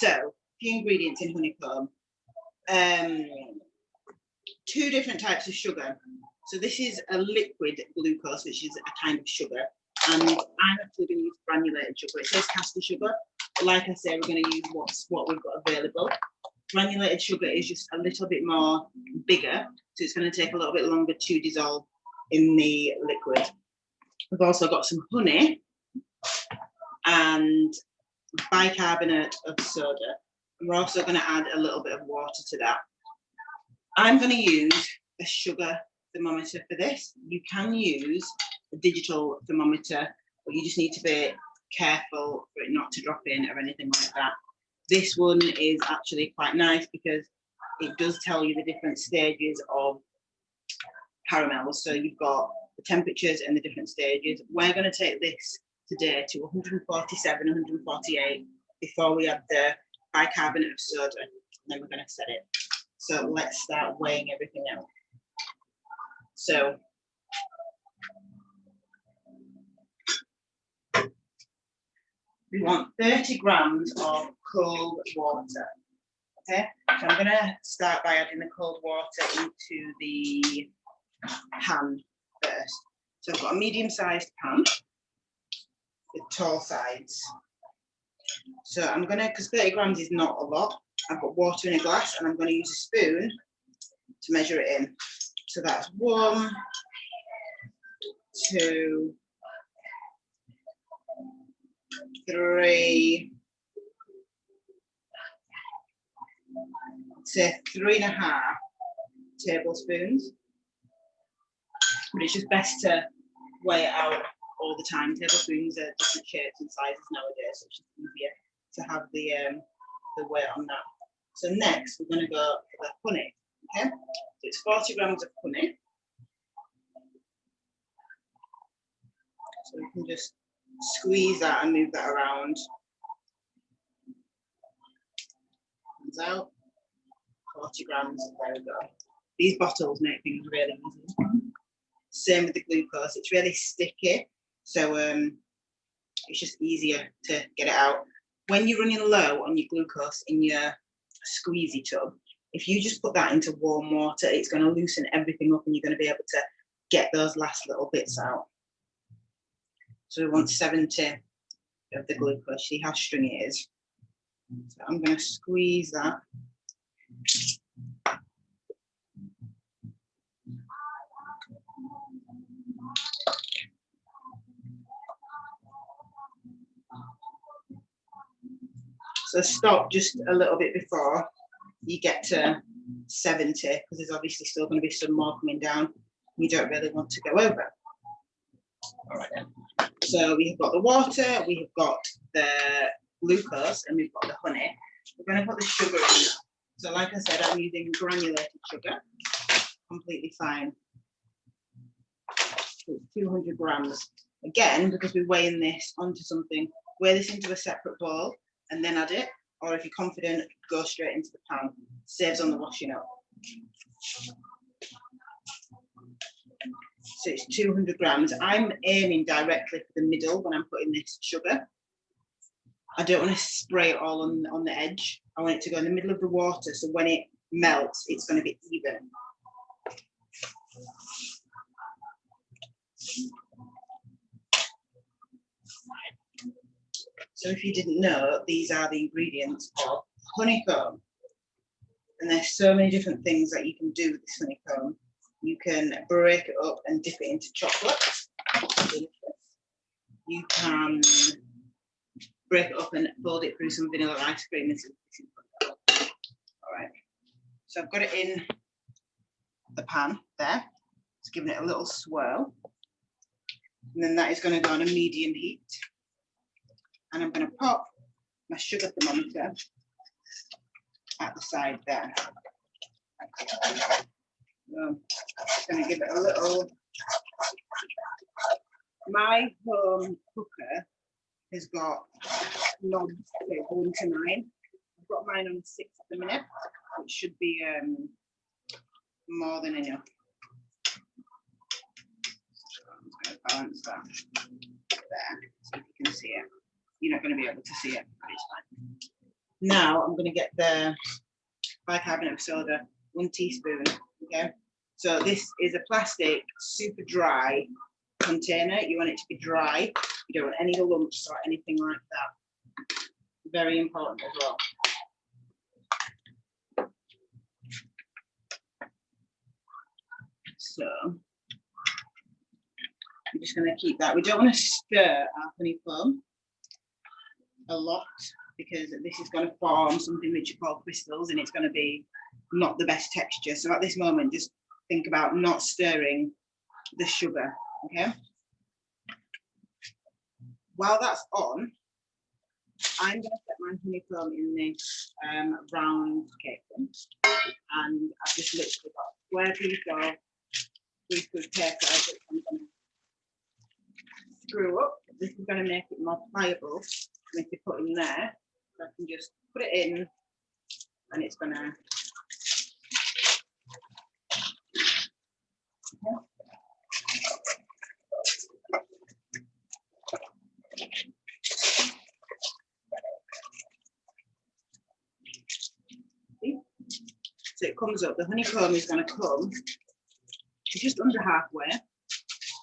So, few ingredients in Honeycomb. 2 different types of sugar. So this is a liquid glucose, which is a kind of sugar, and I'm actually going to use granulated sugar. It says caster sugar, but like I say, we're going to use what we've got available. Granulated sugar is just a little bit more bigger, so it's going to take a little bit longer to dissolve in the liquid. We've also got some honey and bicarbonate of soda. And we're also going to add a little bit of water to that. I'm going to use a sugar thermometer for this. You can use a digital thermometer, but you just need to be careful for it not to drop in or anything like that. This one is actually quite nice because it does tell you the different stages of caramels. So you've got the temperatures and the different stages. We're going to take this today to 147, 148 before we add the bicarbonate of soda, and then we're going to set it. So let's start weighing everything out. So we want 30 grams of cold water. Okay, so I'm going to start by adding the cold water into the pan first. So I've got a medium-sized pan with tall sides. So I'm going to, because 30 grams is not a lot, I've got water in a glass and I'm going to use a spoon to measure it in. So that's 1, 2, 3, say 3.5 tablespoons. But it's just best to weigh it out all the time. Tablespoons are different shapes and sizes nowadays, so it's just easier to have the weight on that. So next we're going to go for the honey. Okay, so it's 40 grams of honey. So we can just squeeze that and move that around. Comes out. 40 grams. There we go. These bottles make things really easy. Same with the glucose. It's really sticky, so it's just easier to get it out. When you're running low on your glucose in your squeezy tub, if you just put that into warm water, it's going to loosen everything up and you're going to be able to get those last little bits out. So we want 70 of the glucose. See how stringy it is. So I'm going to squeeze that. So stop just a little bit before you get to 70, because there's obviously still going to be some more coming down. You don't really want to go over. All right then. So we've got the water, we've got the glucose, and we've got the honey. We're going to put the sugar in. So like I said, I'm using granulated sugar, completely fine. So it's 200 grams. Again, because we're weighing this onto something, weigh this into a separate bowl and then add it, or if you're confident, go straight into the pan. Saves on the washing up. So it's 200 grams. I'm aiming directly for the middle when I'm putting this sugar. I don't want to spray it all on the edge. I want it to go in the middle of the water, so when it melts, it's going to be even. So if you didn't know, these are the ingredients of honeycomb. And there's so many different things that you can do with this honeycomb. You can break it up and dip it into chocolate. You can break it up and fold it through some vanilla ice cream. All right. So I've got it in the pan there. Just giving it a little swirl. And then that is going to go on a medium heat. And I'm going to pop my sugar thermometer at the side there. Just going to give it a little. My home cooker has got knobs 1 to 9. I've got mine on 6 at the minute, which should be more than enough. So I'm just going to balance that there, so if you can see it. You're not going to be able to see it, but it's fine. Now I'm going to get the bicarbonate of soda, 1 teaspoon. Okay, so this is a plastic, super dry container. You want it to be dry. You don't want any lumps or anything like that. Very important as well. So I'm just going to keep that. We don't want to stir our honeycomb a lot, because this is going to form something which you call crystals, and it's going to be not the best texture. So at this moment, just think about not stirring the sugar. Okay. While that's on, I'm going to set my honeycomb in this round cake tin, and I've just literally got a square piece of greaseproof paper that I'm going to screw up. This is going to make it more pliable for me to put in there. So I can just put it in, and it's going to. So it comes up, the honeycomb is going to come to just under halfway,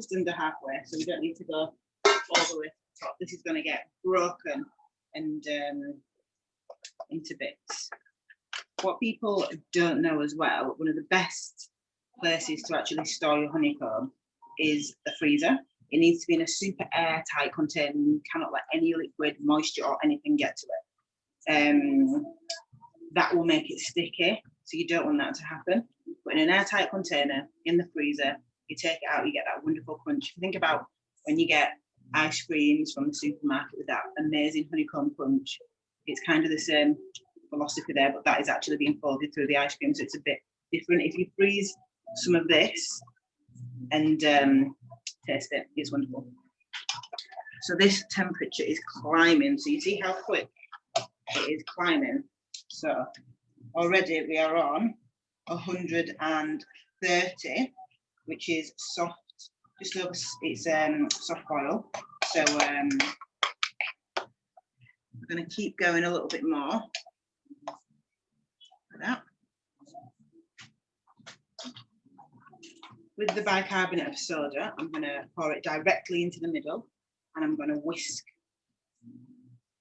so we don't need to go all the way to the top. This is going to get broken and into bits. What people don't know as well, one of the best places to actually store your honeycomb is the freezer. It needs to be in a super airtight container. You cannot let any liquid, moisture or anything get to it. That will make it sticky, so you don't want that to happen. But in an airtight container in the freezer, you take it out, you get that wonderful crunch. If you think about when you get ice creams from the supermarket with that amazing honeycomb crunch, it's kind of the same philosophy there, but that is actually being folded through the ice cream, so it's a bit different. If you freeze some of this and taste it, it's wonderful. So this temperature is climbing, so you see how quick it is climbing. So already we are on 130, which is soft, just over, it's soft boil. So we're going to keep going a little bit more. Like that. With the bicarbonate of soda, I'm going to pour it directly into the middle, and I'm going to whisk.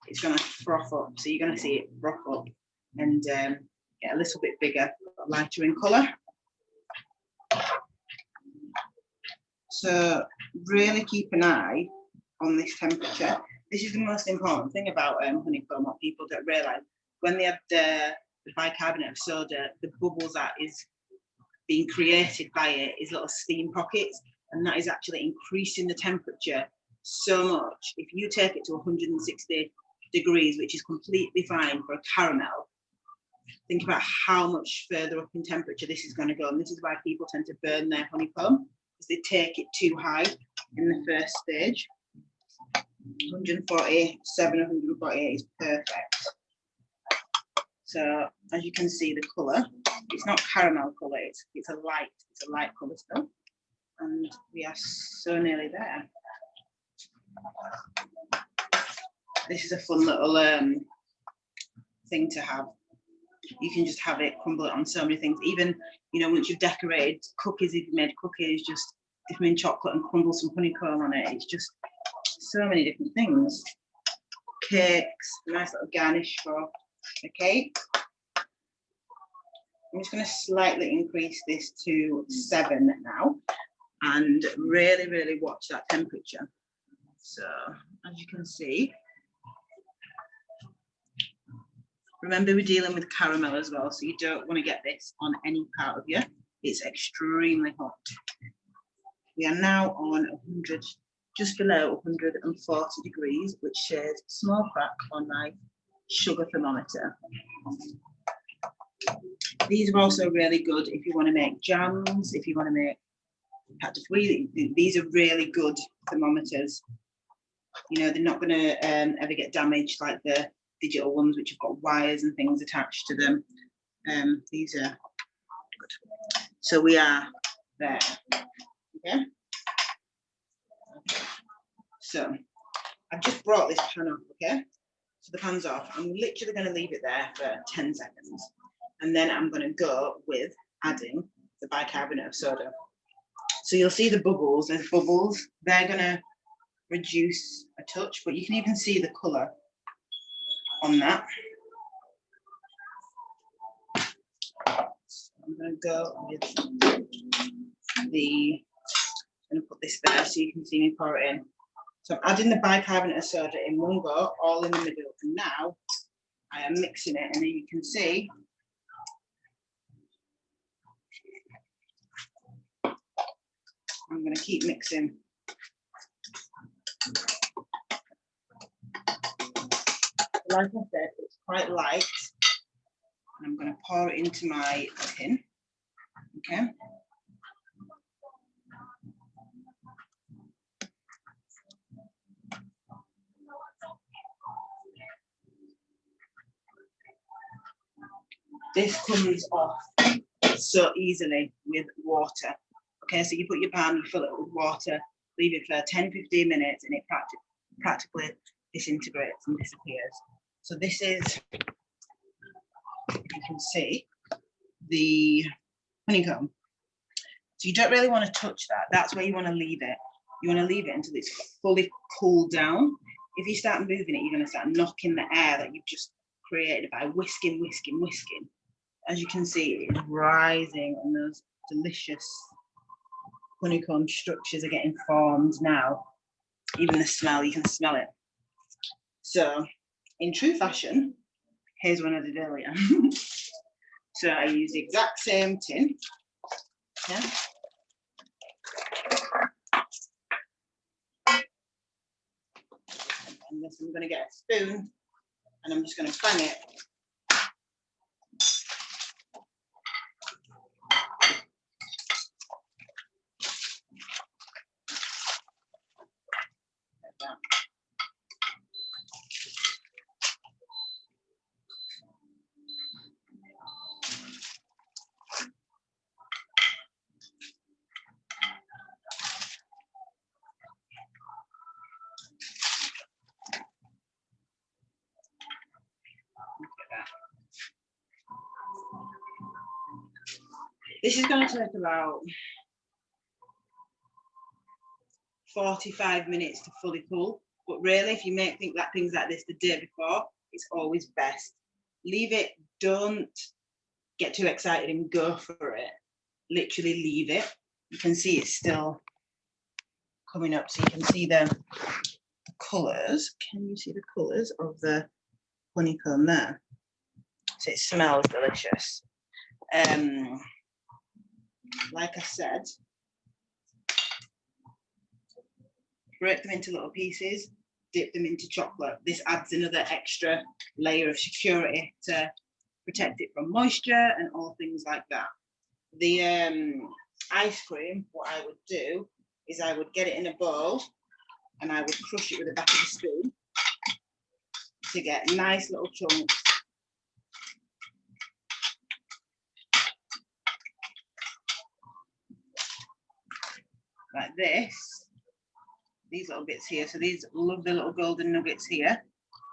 It's going to froth up, so you're going to see it froth up and get a little bit bigger, lighter in colour. So really keep an eye on this temperature. This is the most important thing about honeycomb, what people don't realise. When they have the bicarbonate of soda, the bubbles that is being created by it is little steam pockets, and that is actually increasing the temperature so much. If you take it to 160 degrees, which is completely fine for a caramel, think about how much further up in temperature this is going to go. And this is why people tend to burn their honeycomb, because they take it too high in the first stage. 147, 148 is perfect. So as you can see, the colour, it's not caramel colour, it's a light colour still. And we are so nearly there. This is a fun little thing to have. You can just have it, crumble it on so many things. Even, you know, once you've decorated cookies, if you made cookies, just dip them in chocolate and crumble some honeycomb on it. It's just so many different things. Cakes, a nice little garnish for a cake. I'm just going to slightly increase this to 7 now, and really, really watch that temperature. So as you can see, remember we're dealing with caramel as well, so you don't want to get this on any part of you. It's extremely hot. We are now on 100, just below 140 degrees, which shows a small crack on my sugar thermometer. These are also really good if you want to make jams, if you want to make pâtisserie. These are really good thermometers. You know, they're not going to ever get damaged like the digital ones, which have got wires and things attached to them. These are good. So we are there. Okay. So I've just brought this pan up. Okay. So the pan's off. I'm literally going to leave it there for 10 seconds. And then I'm going to go with adding the bicarbonate of soda. So you'll see the bubbles. There's bubbles. They're going to reduce a touch, but you can even see the colour on that. So I'm going to go with I'm going to put this there so you can see me pour it in. So I'm adding the bicarbonate of soda in one go, all in the middle. And now I am mixing it, and then you can see I'm going to keep mixing. Like I said, it's quite light. And I'm going to pour it into my tin. Okay. This comes off so easily with water. Okay, so you put your pan, you fill it with water, leave it for 10-15 minutes, and it practically disintegrates and disappears. So this is, you can see, the honeycomb. So you don't really want to touch that. That's where you want to leave it. You want to leave it until it's fully cooled down. If you start moving it, you're going to start knocking the air that you've just created by whisking, whisking, whisking. As you can see, it's rising, and those delicious honeycomb structures are getting formed now. Even the smell, you can smell it. So, in true fashion, here's what I did earlier. So I use the exact same tin. Yeah. And this, I'm going to get a spoon, and I'm just going to bang it. This is going to take about 45 minutes to fully cool, but really, if you think that things like this the day before, it's always best. Leave it, don't get too excited and go for it. Literally leave it. You can see it's still coming up, so you can see the colours. Can you see the colours of the honeycomb there? So it smells delicious. Like I said, break them into little pieces, dip them into chocolate. This adds another extra layer of security to protect it from moisture and all things like that. The ice cream, what I would do is I would get it in a bowl, and I would crush it with the back of the spoon to get nice little chunks. Like this, these little bits here. So these lovely little golden nuggets here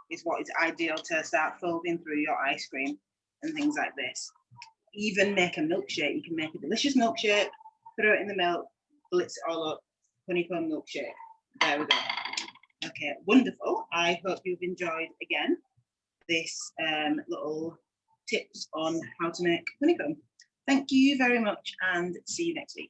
is what is ideal to start folding through your ice cream and things like this. Even make a milkshake. You can make a delicious milkshake, throw it in the milk, blitz it all up, honeycomb milkshake. There we go. Okay, wonderful. I hope you've enjoyed again this little tips on how to make honeycomb. Thank you very much, and see you next week.